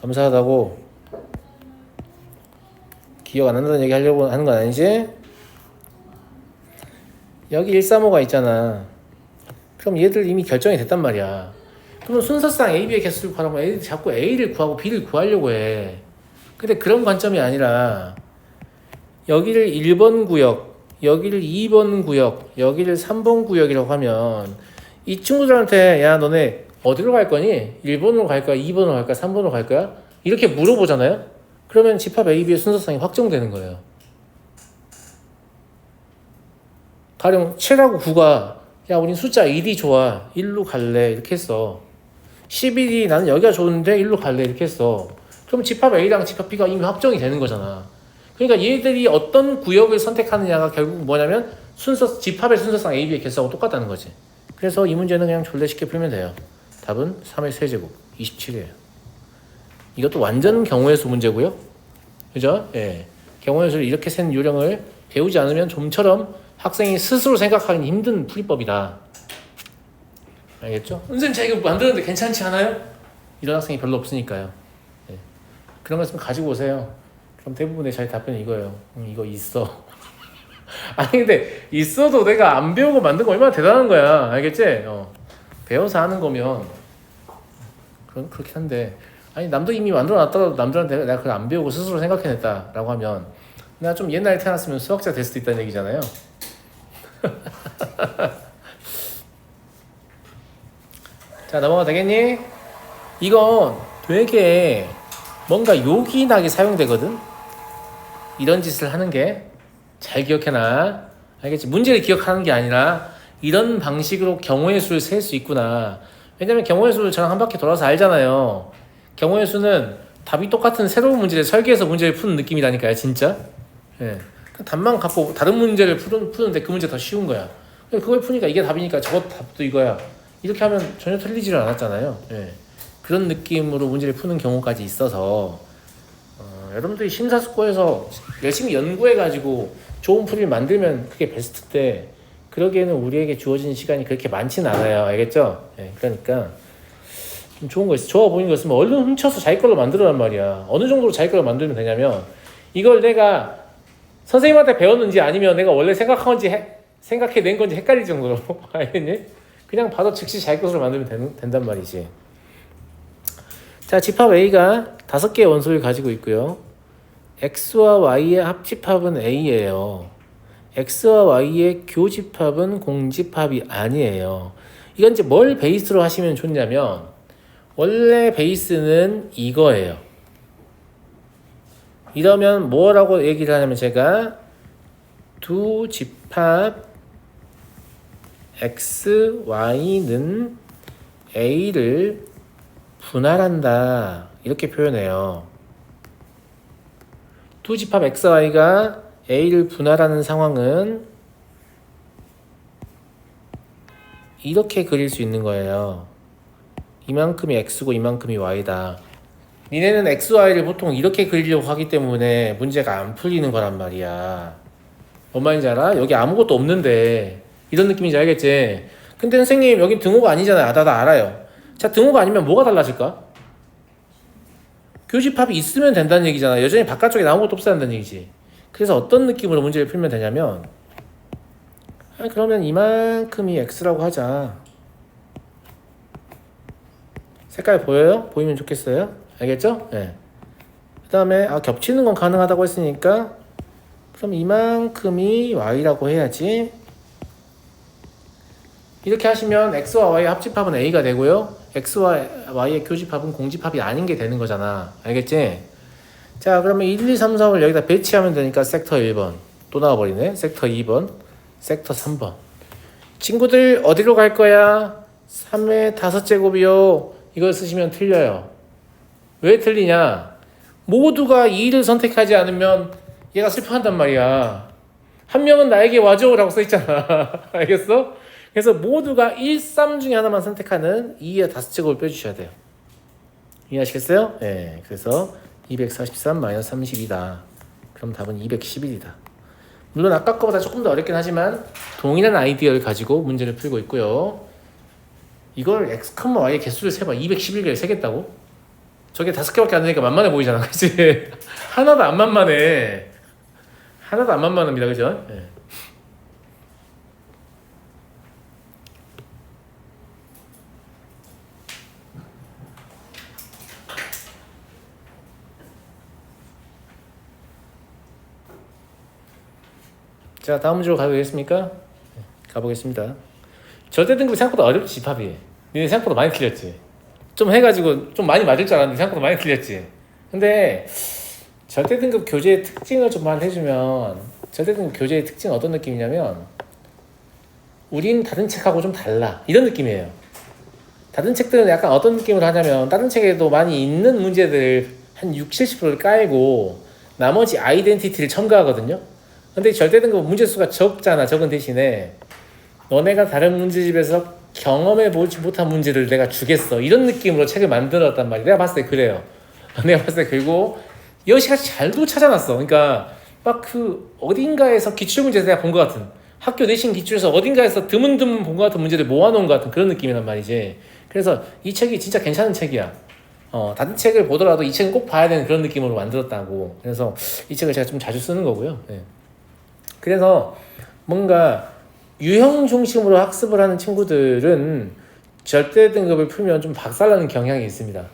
감사하다고 기억 안 난다는 얘기 하려고 하는 건 아니지? 여기 135가 있잖아. 그럼 얘들 이미 결정이 됐단 말이야. 그러면 순서상 A, B의 개수를 구하라고 애들이 자꾸 A를 구하고 B를 구하려고 해. 근데 그런 관점이 아니라 여기를 1번 구역, 여기를 2번 구역, 여기를 3번 구역이라고 하면 이 친구들한테 야 너네 어디로 갈 거니? 1번으로 갈 거야? 2번으로 갈 거야? 3번으로 갈 거야? 이렇게 물어보잖아요. 그러면 집합 A, B의 순서상이 확정되는 거예요. 가령 7하고 9가 야 우린 숫자 1이 좋아 1로 갈래 이렇게 했어. 11이 나는 여기가 좋은데 1로 갈래 이렇게 했어. 그럼 집합 A랑 집합 B가 이미 확정이 되는 거잖아. 그러니까 얘들이 어떤 구역을 선택하느냐가 결국 뭐냐면 집합의 순서상 A, B의 개수하고 똑같다는 거지. 그래서 이 문제는 그냥 졸래 쉽게 풀면 돼요. 답은 3의 세제곱 27이에요. 이것도 완전 경우의 수 문제고요. 그죠? 예. 경우의 수를 이렇게 센 요령을 배우지 않으면 좀처럼 학생이 스스로 생각하기 힘든 풀이법이다. 알겠죠? 선생님 제가 이거 만드는데 괜찮지 않아요? 이런 학생이 별로 없으니까요. 네. 그런 거 있으면 가지고 오세요. 그럼 대부분의 자기 답변은 이거예요. 이거 있어. 아니 근데 있어도 내가 안 배우고 만든 거 얼마나 대단한 거야. 알겠지? 배워서 하는 거면 그렇긴 한데, 아니 남도 이미 만들어 놨다고 남들한테 내가 그걸 안 배우고 스스로 생각해냈다라고 하면 내가 좀 옛날에 태어났으면 수학자 될 수도 있다는 얘기잖아요. 자, 넘어가 되겠니? 이건 되게 뭔가 요긴하게 사용되거든. 이런 짓을 하는 게 잘 기억해놔. 알겠지? 문제를 기억하는 게 아니라 이런 방식으로 경우의 수를 셀 수 있구나. 왜냐면 경우의 수를 저랑 한 바퀴 돌아서 알잖아요. 경우의 수는 답이 똑같은 새로운 문제를 설계해서 문제를 푸는 느낌이라니까요, 진짜. 예. 답만 갖고 다른 문제를 푸는데 그 문제 더 쉬운 거야. 그걸 푸니까 이게 답이니까 저것 답도 이거야. 이렇게 하면 전혀 틀리지를 않았잖아요. 예. 그런 느낌으로 문제를 푸는 경우까지 있어서 여러분들이 심사숙고해서 열심히 연구해가지고 좋은 풀이를 만들면 그게 베스트인데 그러기에는 우리에게 주어진 시간이 그렇게 많지는 않아요. 알겠죠? 예. 그러니까 좀 좋은 거 있어. 좋아 보이는 거 있으면 얼른 훔쳐서 자기 걸로 만들어란 말이야. 어느 정도로 자기 걸로 만들면 되냐면 이걸 내가 선생님한테 배웠는지 아니면 내가 원래 생각해낸 건지 헷갈릴 정도로 알겠니? 그냥 봐도 즉시 자기 것으로 만들면 된단 말이지. 자, 집합 A가 5개의 원소를 가지고 있고요. X와 Y의 합집합은 A예요. X와 Y의 교집합은 공집합이 아니에요. 이건 이제 뭘 베이스로 하시면 좋냐면 원래 베이스는 이거예요. 이러면 뭐라고 얘기를 하냐면 제가 두 집합 X, Y는 A를 분할한다. 이렇게 표현해요. 두 집합 X, Y가 A를 분할하는 상황은 이렇게 그릴 수 있는 거예요. 이만큼이 X고 이만큼이 Y다. 니네는 X, Y를 보통 이렇게 그리려고 하기 때문에 문제가 안 풀리는 거란 말이야. 뭔 말인지 알아? 여기 아무것도 없는데 이런 느낌인지 알겠지? 근데 선생님 여긴 등호가 아니잖아요. 나 알아요. 자, 등호가 아니면 뭐가 달라질까? 교집합이 있으면 된다는 얘기잖아. 여전히 바깥쪽에 아무것도 없어야 한다는 얘기지. 그래서 어떤 느낌으로 문제를 풀면 되냐면 그러면 이만큼이 X라고 하자. 색깔 보여요? 보이면 좋겠어요? 알겠죠? 네. 그 다음에 겹치는 건 가능하다고 했으니까 그럼 이만큼이 Y라고 해야지. 이렇게 하시면 X와 Y의 합집합은 A가 되고요. X와 Y의 교집합은 공집합이 아닌 게 되는 거잖아. 알겠지? 자, 그러면 1, 2, 3, 4를 여기다 배치하면 되니까 섹터 1번 또 나와버리네. 섹터 2번, 섹터 3번. 친구들 어디로 갈 거야? 3의 5제곱이요. 이걸 쓰시면 틀려요. 왜 틀리냐? 모두가 2를 선택하지 않으면 얘가 슬퍼한단 말이야. 한 명은 나에게 와줘라고 써있잖아. 알겠어? 그래서 모두가 1, 3 중에 하나만 선택하는 2의 5제곱을 빼주셔야 돼요. 이해하시겠어요? 네. 그래서 243-32다. 그럼 답은 211이다. 물론 아까 거보다 조금 더 어렵긴 하지만 동일한 아이디어를 가지고 문제를 풀고 있고요. 이걸 X, Y의 개수를 세봐. 211개를 세겠다고? 저게 5개밖에 안 되니까 만만해 보이잖아. 그치? 하나도 안 만만해. 하나도 안 만만합니다. 그죠? 네. 자, 다음 문제로 가보겠습니까? 가보겠습니다. 절대 등급이 생각보다 어렵지, 집합이. 니네 생각보다 많이 틀렸지. 좀 해가지고 좀 많이 맞을 줄 알았는데 생각보다 많이 틀렸지. 근데 절대 등급 교재의 특징을 좀 말해주면, 절대 등급 교재의 특징은 어떤 느낌이냐면 우린 다른 책하고 좀 달라. 이런 느낌이에요. 다른 책들은 약간 어떤 느낌으로 하냐면 다른 책에도 많이 있는 문제들 한 60, 70%를 깔고 나머지 아이덴티티를 첨가하거든요. 근데 절대 등급 문제 수가 적잖아. 적은 대신에 너네가 다른 문제집에서 경험해 보지 못한 문제를 내가 주겠어. 이런 느낌으로 책을 만들었단 말이야. 내가 봤을 때 그래요. 내가 봤을 때 그리고 여시같이 잘도 찾아놨어. 그러니까 막 그 어딘가에서 기출문제 내가 본 것 같은 학교 내신 기출에서 어딘가에서 드문드문 본 것 같은 문제를 모아놓은 것 같은 그런 느낌이란 말이지. 그래서 이 책이 진짜 괜찮은 책이야. 다른 책을 보더라도 이 책은 꼭 봐야 되는 그런 느낌으로 만들었다고. 그래서 이 책을 제가 좀 자주 쓰는 거고요. 네. 그래서 뭔가 유형 중심으로 학습을 하는 친구들은 절대 등급을 풀면 좀 박살나는 경향이 있습니다.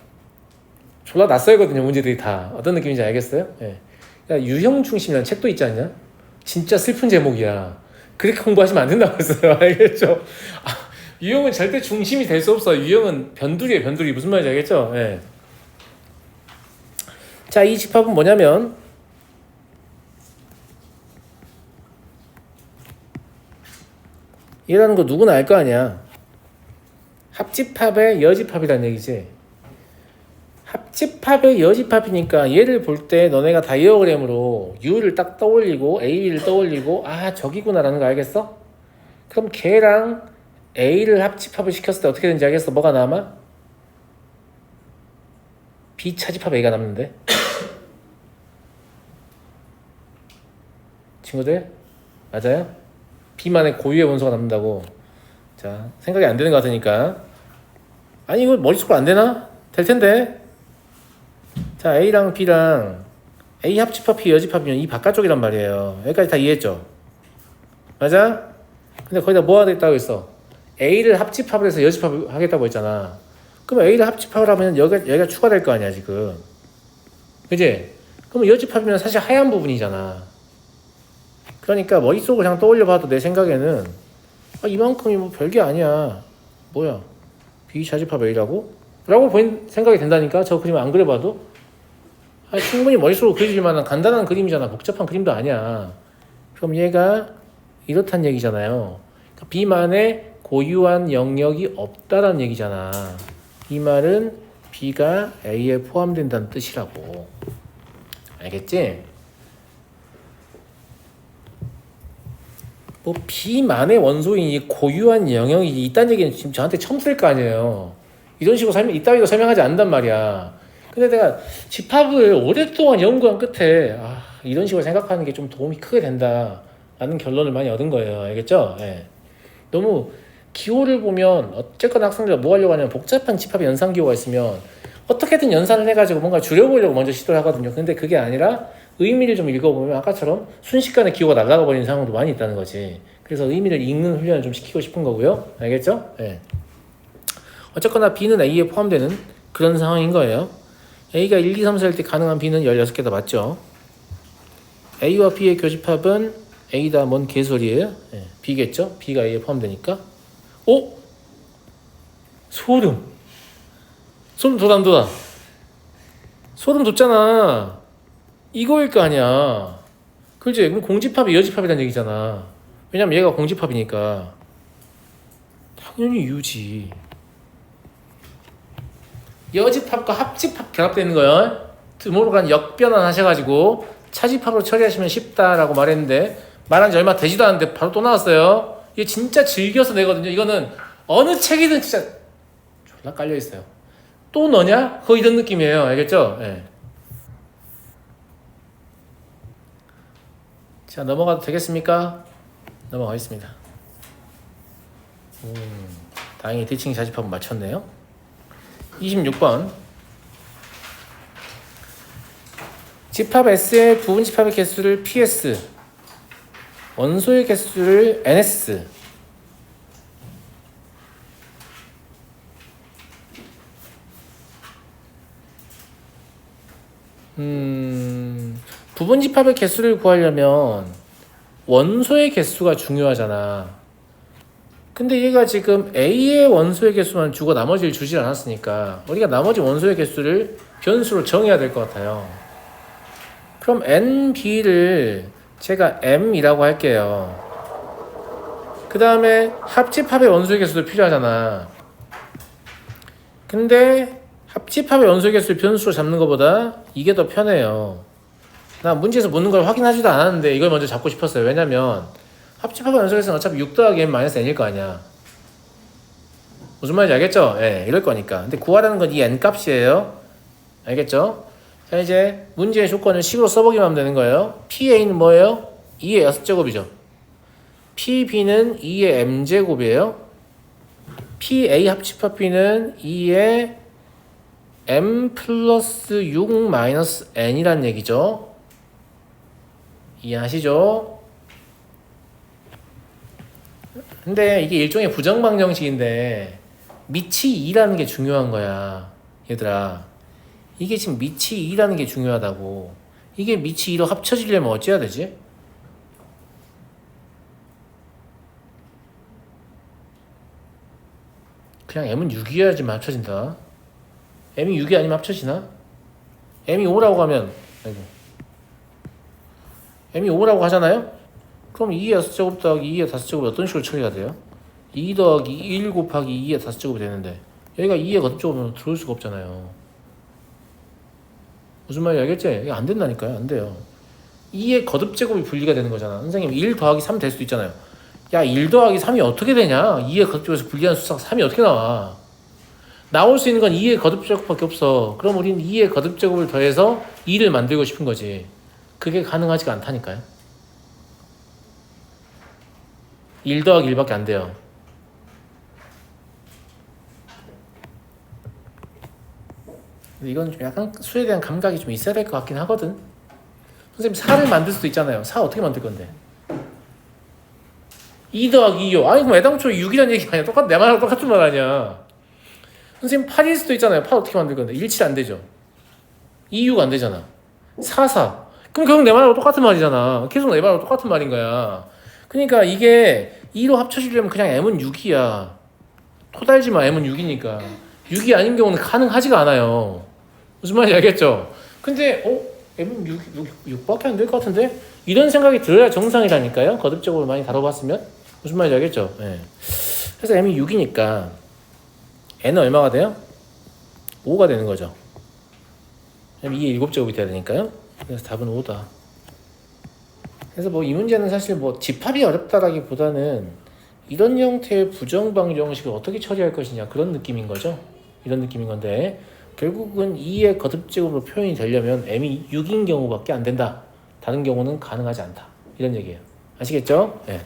졸라 낯설거든요, 문제들이 다. 어떤 느낌인지 알겠어요? 예. 그러니까 유형 중심이라는 책도 있지 않냐? 진짜 슬픈 제목이야. 그렇게 공부하시면 안 된다고 했어요. 알겠죠? 유형은 절대 중심이 될 수 없어요. 유형은 변두리예요, 변두리. 무슨 말인지 알겠죠? 예. 자, 이 집합은 뭐냐면 얘라는 거 누구나 알 거 아니야. 합집합의 여집합이란 얘기지. 합집합의 여집합이니까 얘를 볼 때 너네가 다이어그램으로 U를 딱 떠올리고 A를 떠올리고 아 저기구나라는 거 알겠어? 그럼 걔랑 A를 합집합을 시켰을 때 어떻게 되는지 알겠어? 뭐가 남아? B 차집합 A가 남는데 친구들 맞아요? B만의 고유의 원소가 남는다고. 자 생각이 안 되는 것 같으니까 아니 이거 머릿속으로 안 되나? 될 텐데. 자 A랑 B랑 A 합집합 B 여집합이면 이 바깥쪽이란 말이에요. 여기까지 다 이해했죠? 맞아? 근데 거기다 뭐 하겠다고 했어? A를 합집합을 해서 여집합을 하겠다고 했잖아. 그럼 A를 합집합을 하면 여기가 추가될 거 아니야 지금. 그치? 그럼 여집합이면 사실 하얀 부분이잖아. 그러니까 머릿속을 그냥 떠올려봐도 내 생각에는 이만큼이 뭐 별게 아니야. 뭐야 비자집합 A라고? 라고 보인 생각이 된다니까. 저 그림 안 그려봐도 충분히 머릿속으로 그려질 만한 간단한 그림이잖아. 복잡한 그림도 아니야. 그럼 얘가 이렇단 얘기잖아요. 그러니까 B만의 고유한 영역이 없다라는 얘기잖아. 이 말은 B가 A에 포함된다는 뜻이라고. 알겠지? 뭐 B만의 원소인 이 고유한 영역이 있다는 얘기는 지금 저한테 처음 쓸 거 아니에요. 이런 식으로 이따위로 설명하지 않는단 말이야. 근데 내가 집합을 오랫동안 연구한 끝에 이런 식으로 생각하는 게 좀 도움이 크게 된다 라는 결론을 많이 얻은 거예요. 알겠죠? 예. 너무 기호를 보면 어쨌거나 학생들이 뭐 하려고 하냐면 복잡한 집합의 연산 기호가 있으면 어떻게든 연산을 해가지고 뭔가 줄여보려고 먼저 시도를 하거든요. 근데 그게 아니라 의미를 좀 읽어보면 아까처럼 순식간에 기호가 날아가 버리는 상황도 많이 있다는 거지. 그래서 의미를 읽는 훈련을 좀 시키고 싶은 거고요. 알겠죠? 네. 어쨌거나 B는 A에 포함되는 그런 상황인 거예요. A가 1, 2, 3, 4일 때 가능한 B는 16개다 맞죠? A와 B의 교집합은 A다 뭔 개소리예요? 네. B겠죠? B가 A에 포함되니까. 오? 소름 돋아 안 돋아? 소름 돋잖아. 이거일 거 아니야. 그렇지? 그럼 공집합이 여집합이라는 얘기잖아. 왜냐면 얘가 공집합이니까. 당연히 U지. 여집합과 합집합 결합되는 거예요. 드모로간 역변환 하셔가지고 차집합으로 처리하시면 쉽다라고 말했는데 말한 지 얼마 되지도 않았는데 바로 또 나왔어요. 이게 진짜 즐겨서 내거든요. 이거는 어느 책이든 진짜 졸라 깔려있어요. 또 너냐? 이런 느낌이에요. 알겠죠? 네. 자 넘어가도 되겠습니까? 넘어가겠습니다. 다행히 대칭 자집합은 맞췄네요. 26번 집합 S의 부분 집합의 개수를 PS 원소의 개수를 NS 부분 집합의 개수를 구하려면 원소의 개수가 중요하잖아. 근데 얘가 지금 A의 원소의 개수만 주고 나머지를 주질 않았으니까 우리가 나머지 원소의 개수를 변수로 정해야 될 것 같아요. 그럼 NB를 제가 M이라고 할게요. 그 다음에 합집합의 원소의 개수도 필요하잖아. 근데 합집합의 원소의 개수를 변수로 잡는 것보다 이게 더 편해요. 나 문제에서 묻는 걸 확인하지도 않았는데 이걸 먼저 잡고 싶었어요. 왜냐면 합집합의 원소의 개수는 어차피 6 더하기 n-n일 거 아니야. 무슨 말인지 알겠죠? 예, 이럴 거니까. 근데 구하라는 건 이 n값이에요. 알겠죠? 자, 이제 문제의 조건을 식으로 써보기만 하면 되는 거예요. PA는 뭐예요? 2의 6제곱이죠. PB는 2의 m제곱이에요. PA 합집합 B는 2의 m 플러스 6 마이너스 n이란 얘기죠. 이해하시죠? 근데 이게 일종의 부정방정식인데 밑이 2라는 게 중요한 거야. 얘들아. 이게 지금 밑이 2라는 게 중요하다고. 이게 밑이 2로 합쳐지려면 어찌해야 되지? 그냥 m은 6이어야지만 합쳐진다. m이 6이 아니면 합쳐지나? m이 5라고 하면 아이고. m이 5라고 하잖아요? 그럼 2의 6제곱 더하기 2의 5제곱이 어떤 식으로 처리가 돼요? 2 더하기 1 곱하기 2의 5제곱이 되는데 여기가 2의 거듭제곱은 들어올 수가 없잖아요. 무슨 말인지 알겠지? 이게 안 된다니까요. 안 돼요. 2의 거듭제곱이 분리가 되는 거잖아. 선생님 1 더하기 3 될 수도 있잖아요. 야, 1 더하기 3이 어떻게 되냐? 2의 거듭제곱에서 분리한 숫자가 3이 어떻게 나와? 나올 수 있는 건 2의 거듭제곱밖에 없어. 그럼 우리는 2의 거듭제곱을 더해서 2를 만들고 싶은 거지. 그게 가능하지가 않다니까요. 1 더하기 1밖에 안 돼요. 이건 좀 약간 수에 대한 감각이 좀 있어야 될 것 같긴 하거든. 선생님 4를 만들 수도 있잖아요. 4 어떻게 만들 건데? 2 더하기 2요. 아니 그럼 애당초 6이라는 얘기 아니야. 내 말하고 똑같은 말 아니야. 선생님 8일 수도 있잖아요. 8 어떻게 만들 건데? 1, 7 안 되죠. 2, 6 안 되잖아. 4, 4. 그럼 결국 내 말하고 똑같은 말이잖아. 계속 내 말하고 똑같은 말인 거야. 그러니까 이게 2로 합쳐지려면 그냥 m은 6이야. 토달지 마. m은 6이니까. 6이 아닌 경우는 가능하지가 않아요. 무슨 말인지 알겠죠? 근데 m은 6밖에 안 될 것 같은데? 이런 생각이 들어야 정상이라니까요. 거듭적으로 많이 다뤄봤으면. 무슨 말인지 알겠죠? 네. 그래서 m이 6이니까 n은 얼마가 돼요? 5가 되는 거죠. 2의 7제곱이 돼야 되니까요. 그래서 답은 5다. 그래서 뭐 이 문제는 사실 뭐 집합이 어렵다라기보다는 이런 형태의 부정방정식을 어떻게 처리할 것이냐 그런 느낌인 거죠. 이런 느낌인 건데 결국은 2의 거듭제곱으로 표현이 되려면 m이 6인 경우밖에 안 된다. 다른 경우는 가능하지 않다. 이런 얘기예요. 아시겠죠? 네.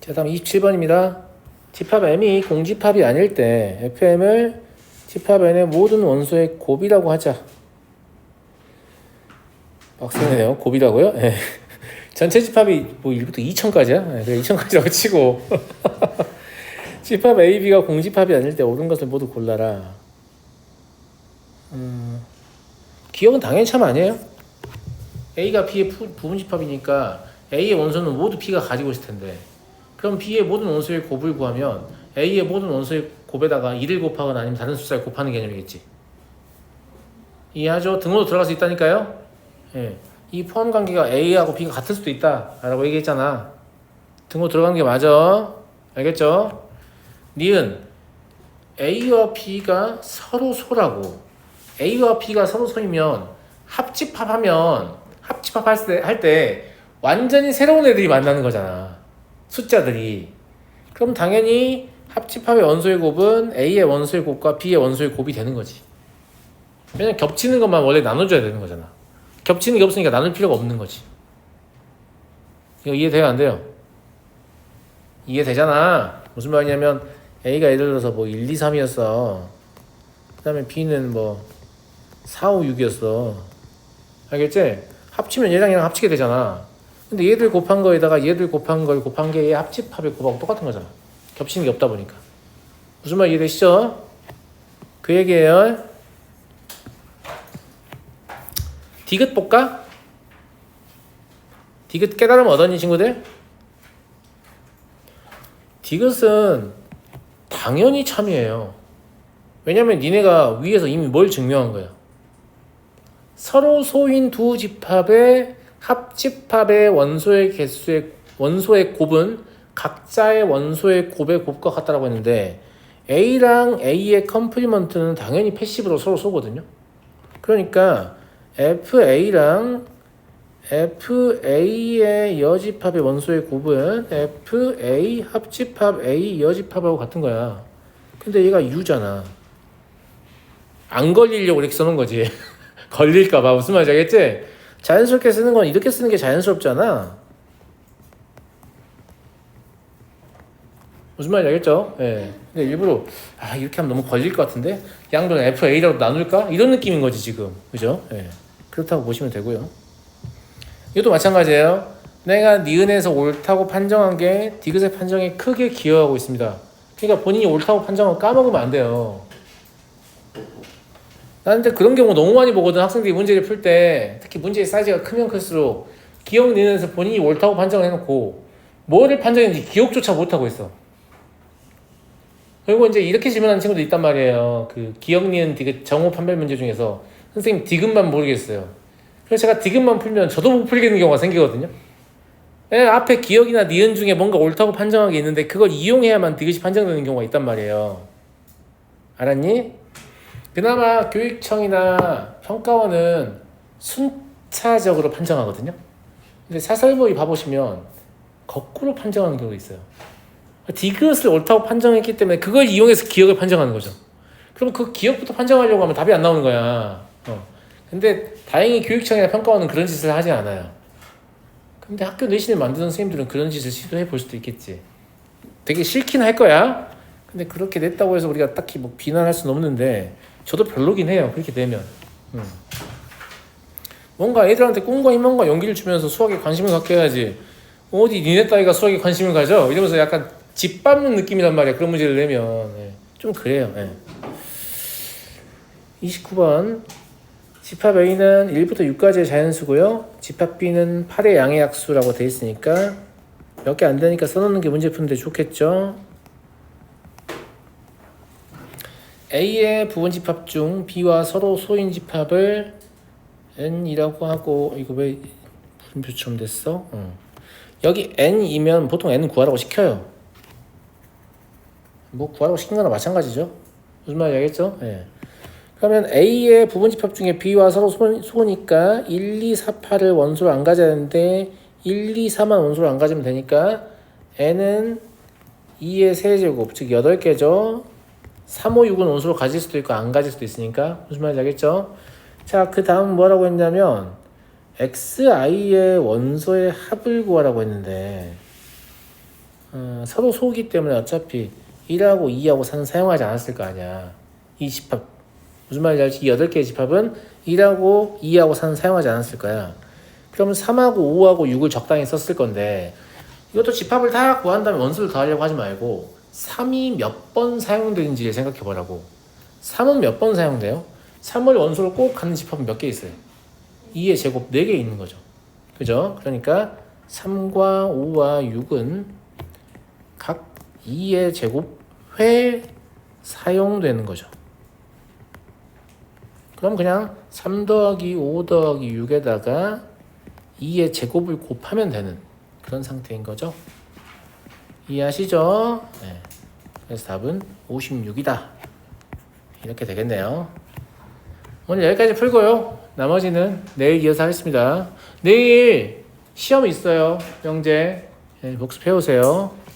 자, 다음 27번입니다. 집합 m이 공집합이 아닐 때 fm을 집합 n의 모든 원소의 곱이라고 하자. 빡세네요. 곱이라고요? 네. 전체 집합이 뭐 1부터 2천까지야? 네, 그래 2천까지라고 치고 집합 A, B가 공집합이 아닐 때 옳은 것을 모두 골라라. 기억은 당연히 참 아니에요. A가 B의 부분집합이니까 A의 원소는 모두 B가 가지고 있을 텐데 그럼 B의 모든 원소의 곱을 구하면 A의 모든 원소의 곱에다가 1을 곱하거나 아니면 다른 숫자를 곱하는 개념이겠지. 이해하죠? 등호도 들어갈 수 있다니까요. 예. 이 포함 관계가 A하고 B가 같을 수도 있다 라고 얘기했잖아. 등호 들어가는 게 맞아. 알겠죠? 니은 A와 B가 서로 소라고. A와 B가 서로 소이면 합집합할 때 완전히 새로운 애들이 만나는 거잖아. 숫자들이. 그럼 당연히 합집합의 원소의 곱은 A의 원소의 곱과 B의 원소의 곱이 되는 거지. 왜냐면 겹치는 것만 원래 나눠줘야 되는 거잖아. 겹치는 게 없으니까 나눌 필요가 없는 거지. 이거 이해돼요? 안 돼요? 이해되잖아. 무슨 말이냐면 A가 예를 들어서 뭐 1, 2, 3이었어. 그 다음에 B는 뭐 4, 5, 6이었어. 알겠지? 합치면 얘랑 얘랑 합치게 되잖아. 근데 얘들 곱한 거에다가 얘들 곱한 걸 곱한 게 얘 합집합의 곱하고 똑같은 거잖아. 겹치는 게 없다 보니까. 무슨 말 이해되시죠? 그 얘기예요. 디귿 볼까? 디귿 깨달음 얻었니 친구들? 디귿은 당연히 참이에요. 왜냐면 니네가 위에서 이미 뭘 증명한 거야? 서로 소인 두 집합의 합집합의 원소의 곱은 각자의 원소의 곱의 곱과 같다라고 했는데 A랑 A의 컴플리먼트는 당연히 패시브로 서로 쏘거든요. 그러니까 FA랑 FA의 여집합의 원소의 곱은 FA 합집합 A 여집합하고 같은 거야. 근데 얘가 U잖아. 안 걸리려고 이렇게 써놓은 거지. 걸릴까봐. 무슨 말인지 알겠지? 자연스럽게 쓰는 건 이렇게 쓰는 게 자연스럽잖아. 무슨 말인지 알겠죠? 예. 근데 일부러 이렇게 하면 너무 걸릴 것 같은데 양변 FA라고 나눌까? 이런 느낌인 거지 지금. 그죠? 예. 그렇다고 보시면 되고요. 이것도 마찬가지예요. 내가 니은에서 옳다고 판정한 게 디귿의 판정에 크게 기여하고 있습니다. 그러니까 본인이 옳다고 판정을 까먹으면 안 돼요. 나는 근데 그런 경우 너무 많이 보거든. 학생들이 문제를 풀 때 특히 문제의 사이즈가 크면 클수록 기억 니은에서 본인이 옳다고 판정을 해놓고 뭐를 판정했는지 기억조차 못하고 있어. 그리고 이제 이렇게 질문하는 친구도 있단 말이에요. 그 기억 니은 디귿 정오 판별 문제 중에서 선생님 디귿만 모르겠어요. 그래서 제가 디귿만 풀면 저도 못 풀겠는 경우가 생기거든요. 앞에 기억이나 니은 중에 뭔가 옳다고 판정한 게 있는데 그걸 이용해야만 디귿이 판정되는 경우가 있단 말이에요. 알았니? 그나마 교육청이나 평가원은 순차적으로 판정하거든요. 근데 사설보기 봐보시면 거꾸로 판정하는 경우가 있어요. 디귿을 옳다고 판정했기 때문에 그걸 이용해서 기억을 판정하는 거죠. 그럼 그 기억부터 판정하려고 하면 답이 안 나오는 거야. 근데 다행히 교육청이나 평가원은 그런 짓을 하지 않아요. 근데 학교 내신을 만드는 선생님들은 그런 짓을 시도해 볼 수도 있겠지. 되게 싫긴 할 거야. 근데 그렇게 냈다고 해서 우리가 딱히 뭐 비난할 수는 없는데 저도 별로긴 해요. 그렇게 되면 뭔가 애들한테 꿈과 희망과 용기를 주면서 수학에 관심을 갖게 해야지. 어디 니네 따위가 수학에 관심을 가져? 이러면서 약간 짓밟는 느낌이란 말이야. 그런 문제를 내면 좀 그래요. 29번 집합 A는 1부터 6까지의 자연수고요. 집합 B는 8의 양의 약수라고 돼 있으니까 몇 개 안 되니까 써놓는 게 문제 푸는데 좋겠죠. A의 부분 집합 중 B와 서로 소인 집합을 N이라고 하고 이거 왜 분표처럼 됐어? 여기 N이면 보통 N은 구하라고 시켜요. 뭐 구하라고 시킨 거나 마찬가지죠. 무슨 말인지 알겠죠? 그러면 A의 부분 집합 중에 B와 서로 소니까 1, 2, 4, 8을 원소로 안 가져야 되는데 1, 2, 4만 원소로 안 가지면 되니까 N은 2의 세제곱 즉 8개죠. 3, 5, 6은 원소로 가질 수도 있고 안 가질 수도 있으니까 무슨 말인지 알겠죠? 자, 그 다음 뭐라고 했냐면 XI의 원소의 합을 구하라고 했는데 서로 소기 때문에 어차피 1하고 2하고 4는 사용하지 않았을 거 아니야. 이 집합 무슨 말인지 알지? 이 8개의 집합은 1하고 2하고 4는 사용하지 않았을 거야. 그러면 3하고 5하고 6을 적당히 썼을 건데 이것도 집합을 다 구한 다음에 원소를 더하려고 하지 말고 3이 몇 번 사용되는지를 생각해 보라고. 3은 몇 번 사용돼요? 3을 원소로 꼭 갖는 집합은 몇 개 있어요? 2의 제곱 4개 있는 거죠. 그죠? 그러니까 3과 5와 6은 각 2의 제곱 회 사용되는 거죠. 그럼 그냥 3 더하기 5 더하기 6에다가 2의 제곱을 곱하면 되는 그런 상태인 거죠. 이해하시죠? 그래서 답은 56이다. 이렇게 되겠네요. 오늘 여기까지 풀고요. 나머지는 내일 이어서 하겠습니다. 내일 시험이 있어요. 명제. 복습해 오세요.